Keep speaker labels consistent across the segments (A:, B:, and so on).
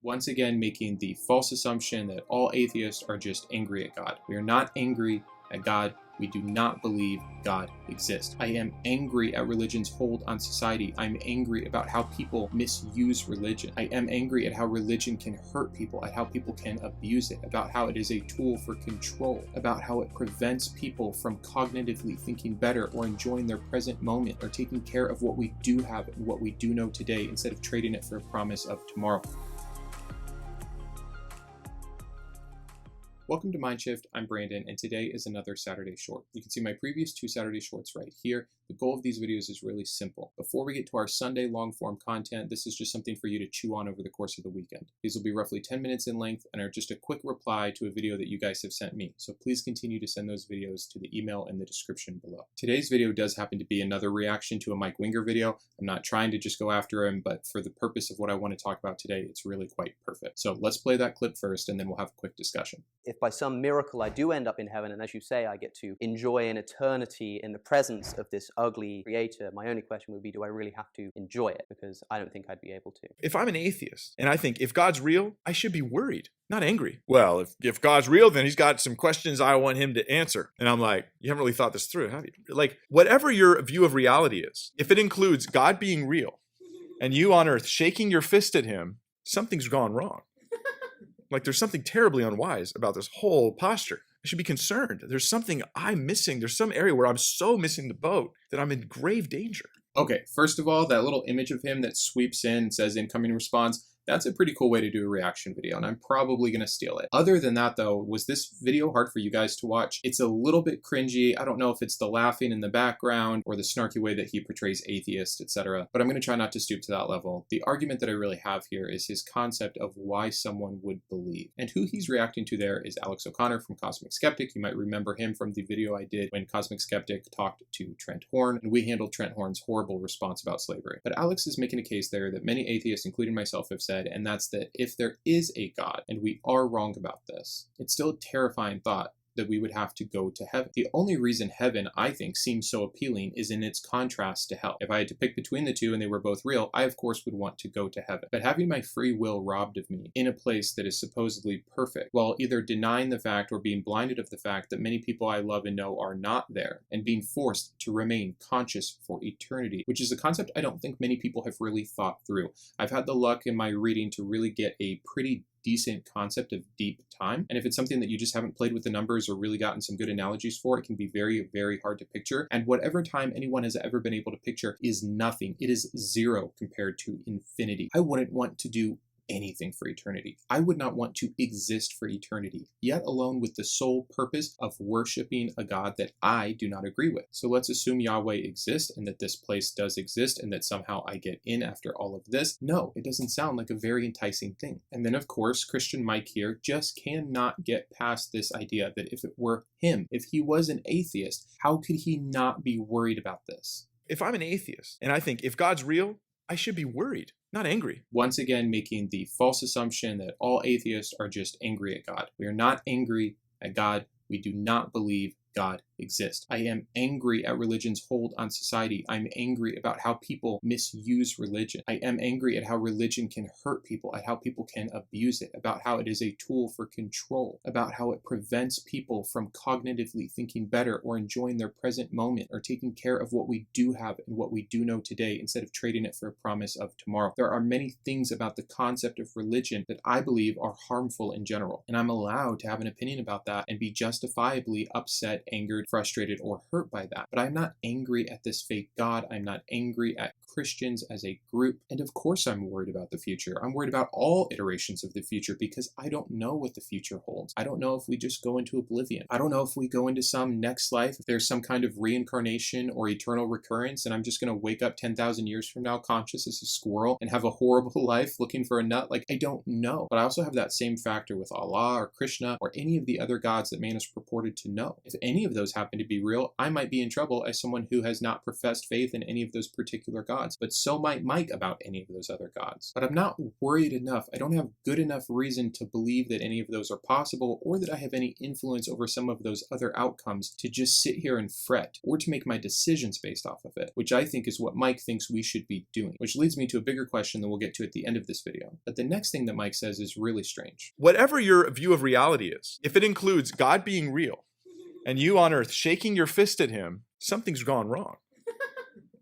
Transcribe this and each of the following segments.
A: once again making the false assumption that all atheists are just angry at God. We are not angry at God. We do not believe God exists. I am angry at religion's hold on society. I'm angry about how people misuse religion. I am angry at how religion can hurt people, at how people can abuse it, about how it is a tool for control, about how it prevents people from cognitively thinking better or enjoying their present moment or taking care of what we do have and what we do know today instead of trading it for a promise of tomorrow. Welcome to Mindshift, I'm Brandon, and today is another Saturday Short. You can see my previous two Saturday Shorts right here. The goal of these videos is really simple. Before we get to our Sunday long-form content, this is just something for you to chew on over the course of the weekend. These will be roughly 10 minutes in length and are just a quick reply to a video that you guys have sent me, so please continue to send those videos to the email in the description below. Today's video does happen to be another reaction to a Mike Winger video. I'm not trying to just go after him, but for the purpose of what I want to talk about today, it's really quite perfect. So let's play that clip first, and then we'll have a quick discussion.
B: If by some miracle I do end up in heaven, and as you say, I get to enjoy an eternity in the presence of this ugly creator, my only question would be, do I really have to enjoy it? Because I don't think I'd be able to.
C: If I'm an atheist and I think if God's real, I should be worried, not angry. Well, if God's real, then he's got some questions I want him to answer. And I'm like, you haven't really thought this through, have you? Like, whatever your view of reality is, if it includes God being real and you on earth shaking your fist at him, something's gone wrong. Like, there's something terribly unwise about this whole posture. I should be concerned. There's something I'm missing. There's some area where I'm so missing the boat that I'm in grave danger.
A: Okay, first of all, that little image of him that sweeps in and says incoming response, that's a pretty cool way to do a reaction video, and I'm probably going to steal it. Other than that, though, was this video hard for you guys to watch? It's a little bit cringy. I don't know if it's the laughing in the background or the snarky way that he portrays atheists, etc., but I'm going to try not to stoop to that level. The argument that I really have here is his concept of why someone would believe. And who he's reacting to there is Alex O'Connor from Cosmic Skeptic. You might remember him from the video I did when Cosmic Skeptic talked to Trent Horn, and we handled Trent Horn's horrible response about slavery. But Alex is making a case there that many atheists, including myself, have said, and that's that if there is a God, and we are wrong about this, it's still a terrifying thought that we would have to go to heaven. The only reason heaven, I think, seems so appealing is in its contrast to hell. If I had to pick between the two and they were both real, I of course would want to go to heaven. But having my free will robbed of me in a place that is supposedly perfect, while either denying the fact or being blinded of the fact that many people I love and know are not there, and being forced to remain conscious for eternity, which is a concept I don't think many people have really thought through. I've had the luck in my reading to really get a pretty decent concept of deep time. And if it's something that you just haven't played with the numbers or really gotten some good analogies for, it can be very, very hard to picture. And whatever time anyone has ever been able to picture is nothing. It is zero compared to infinity. I wouldn't want to do anything for eternity. I would not want to exist for eternity, yet alone with the sole purpose of worshiping a God that I do not agree with. So let's assume Yahweh exists and that this place does exist and that somehow I get in after all of this. No, it doesn't sound like a very enticing thing. And then of course, Christian Mike here just cannot get past this idea that if it were him, if he was an atheist, how could he not be worried about this?
C: If I'm an atheist and I think if God's real, I should be worried, not angry.
A: Once again, making the false assumption that all atheists are just angry at God. We are not angry at God. We do not believe God exists. I am angry at religion's hold on society. I'm angry about how people misuse religion. I am angry at how religion can hurt people, at how people can abuse it, about how it is a tool for control, about how it prevents people from cognitively thinking better or enjoying their present moment or taking care of what we do have and what we do know today instead of trading it for a promise of tomorrow. There are many things about the concept of religion that I believe are harmful in general, and I'm allowed to have an opinion about that and be justifiably upset, angered, frustrated, or hurt by that. But I'm not angry at this fake God. I'm not angry at Christians as a group. And of course I'm worried about the future. I'm worried about all iterations of the future because I don't know what the future holds. I don't know if we just go into oblivion. I don't know if we go into some next life, if there's some kind of reincarnation or eternal recurrence, and I'm just going to wake up 10,000 years from now conscious as a squirrel and have a horrible life looking for a nut. Like, I don't know. But I also have that same factor with Allah or Krishna or any of the other gods that man is purported to know. If any of those happen to be real, I might be in trouble as someone who has not professed faith in any of those particular gods. But so might Mike about any of those other gods. But I'm not worried enough. I don't have good enough reason to believe that any of those are possible, or that I have any influence over some of those other outcomes to just sit here and fret, or to make my decisions based off of it, which I think is what Mike thinks we should be doing. Which leads me to a bigger question that we'll get to at the end of this video. But the next thing that Mike says is really strange.
C: Whatever your view of reality is, if it includes God being real and you on earth shaking your fist at him, something's gone wrong.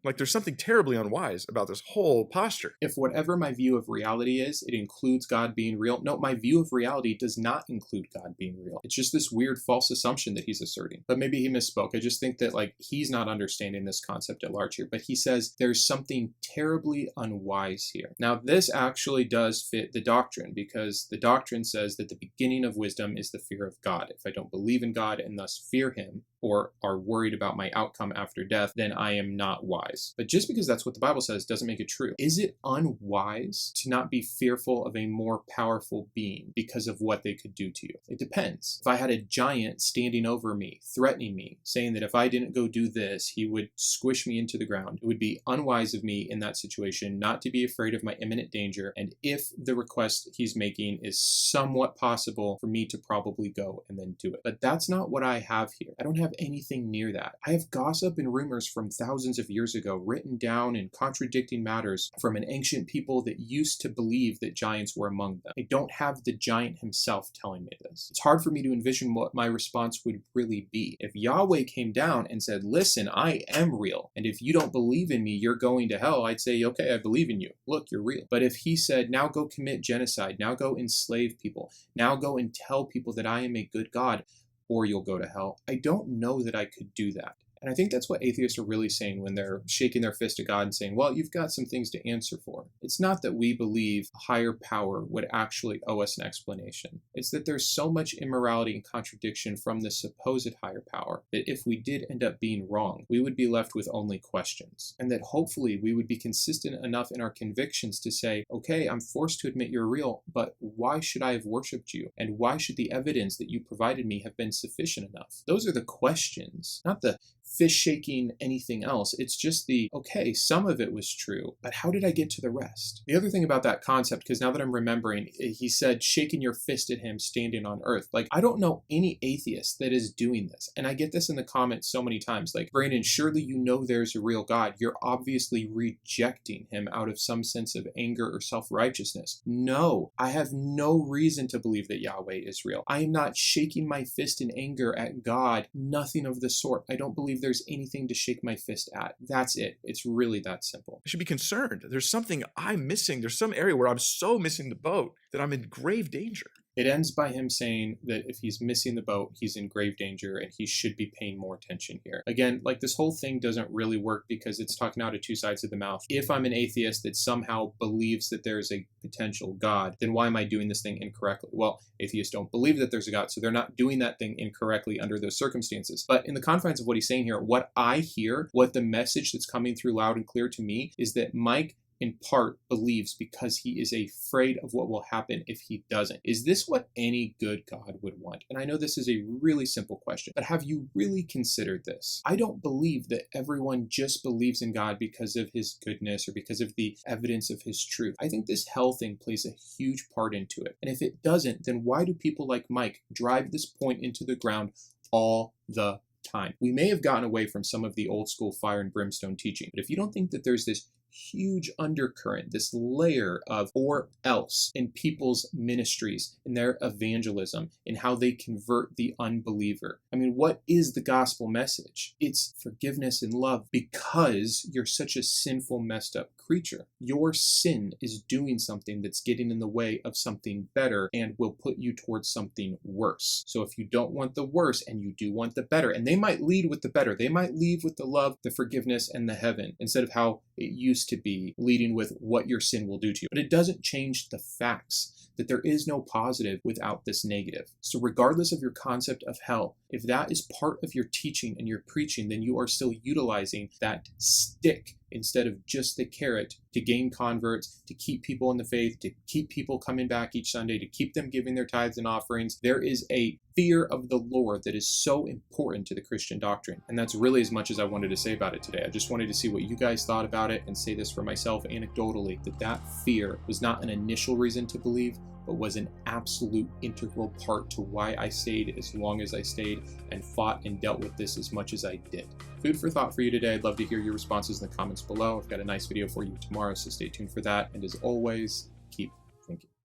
C: Like there's something terribly unwise about this whole posture.
A: If whatever my view of reality is, it includes God being real. No, my view of reality does not include God being real. It's just this weird false assumption that he's asserting. But maybe he misspoke. I just think that he's not understanding this concept at large here. But he says there's something terribly unwise here. Now, this actually does fit the doctrine, because the doctrine says that the beginning of wisdom is the fear of God. If I don't believe in God and thus fear him, or are worried about my outcome after death, then I am not wise. But just because that's what the Bible says doesn't make it true. Is it unwise to not be fearful of a more powerful being because of what they could do to you? It depends. If I had a giant standing over me, threatening me, saying that if I didn't go do this, he would squish me into the ground, it would be unwise of me in that situation not to be afraid of my imminent danger, and if the request he's making is somewhat possible, for me to probably go and then do it. But that's not what I have here. I don't have anything near that. I have gossip and rumors from thousands of years ago written down in contradicting matters from an ancient people that used to believe that giants were among them. I don't have the giant himself telling me this. It's hard for me to envision what my response would really be. If Yahweh came down and said, listen, I am real, and if you don't believe in me, you're going to hell, I'd say, okay, I believe in you. Look, you're real. But if he said, now go commit genocide, now go enslave people, now go and tell people that I am a good God, or you'll go to hell, I don't know that I could do that. And I think that's what atheists are really saying when they're shaking their fist at God and saying, well, you've got some things to answer for. It's not that we believe a higher power would actually owe us an explanation. It's that there's so much immorality and contradiction from the supposed higher power that if we did end up being wrong, we would be left with only questions. And that hopefully we would be consistent enough in our convictions to say, okay, I'm forced to admit you're real, but why should I have worshipped you? And why should the evidence that you provided me have been sufficient enough? Those are the questions, not the fish shaking anything else. It's just the, okay, some of it was true, but how did I get to the rest? The other thing about that concept, because now that I'm remembering, he said, shaking your fist at him standing on earth. I don't know any atheist that is doing this. And I get this in the comments so many times, Brandon, surely you know there's a real God. You're obviously rejecting him out of some sense of anger or self-righteousness. No, I have no reason to believe that Yahweh is real. I am not shaking my fist in anger at God. Nothing of the sort. I don't believe there's anything to shake my fist at. That's it. It's really that simple.
C: I should be concerned. There's something I'm missing. There's some area where I'm so missing the boat that I'm in grave danger.
A: It ends by him saying that if he's missing the boat, he's in grave danger and he should be paying more attention here. Again, this whole thing doesn't really work because it's talking out of two sides of the mouth. If I'm an atheist that somehow believes that there's a potential God, then why am I doing this thing incorrectly? Well, atheists don't believe that there's a God, so they're not doing that thing incorrectly under those circumstances. But in the confines of what he's saying here, what I hear, what the message that's coming through loud and clear to me is that Mike in part believes because he is afraid of what will happen if he doesn't. Is this what any good God would want? And I know this is a really simple question, but have you really considered this? I don't believe that everyone just believes in God because of his goodness or because of the evidence of his truth. I think this hell thing plays a huge part into it. And if it doesn't, then why do people like Mike drive this point into the ground all the time? We may have gotten away from some of the old school fire and brimstone teaching, but if you don't think that there's this huge undercurrent, this layer of or else in people's ministries, in their evangelism, in how they convert the unbeliever. I mean, what is the gospel message? It's forgiveness and love because you're such a sinful, messed up creature. Your sin is doing something that's getting in the way of something better and will put you towards something worse. So if you don't want the worse and you do want the better, and they might lead with the better, they might lead with the love, the forgiveness, and the heaven, instead of how it used to be leading with what your sin will do to you. But it doesn't change the facts that there is no positive without this negative. So regardless of your concept of hell, if that is part of your teaching and your preaching, then you are still utilizing that stick instead of just the carrot to gain converts, to keep people in the faith, to keep people coming back each Sunday, to keep them giving their tithes and offerings. There is a fear of the Lord that is so important to the Christian doctrine. And that's really as much as I wanted to say about it today. I just wanted to see what you guys thought about it and say this for myself anecdotally, that fear was not an initial reason to believe, but was an absolute integral part to why I stayed as long as I stayed and fought and dealt with this as much as I did. Food for thought for you today. I'd love to hear your responses in the comments below. I've got a nice video for you tomorrow, so stay tuned for that. And as always, keep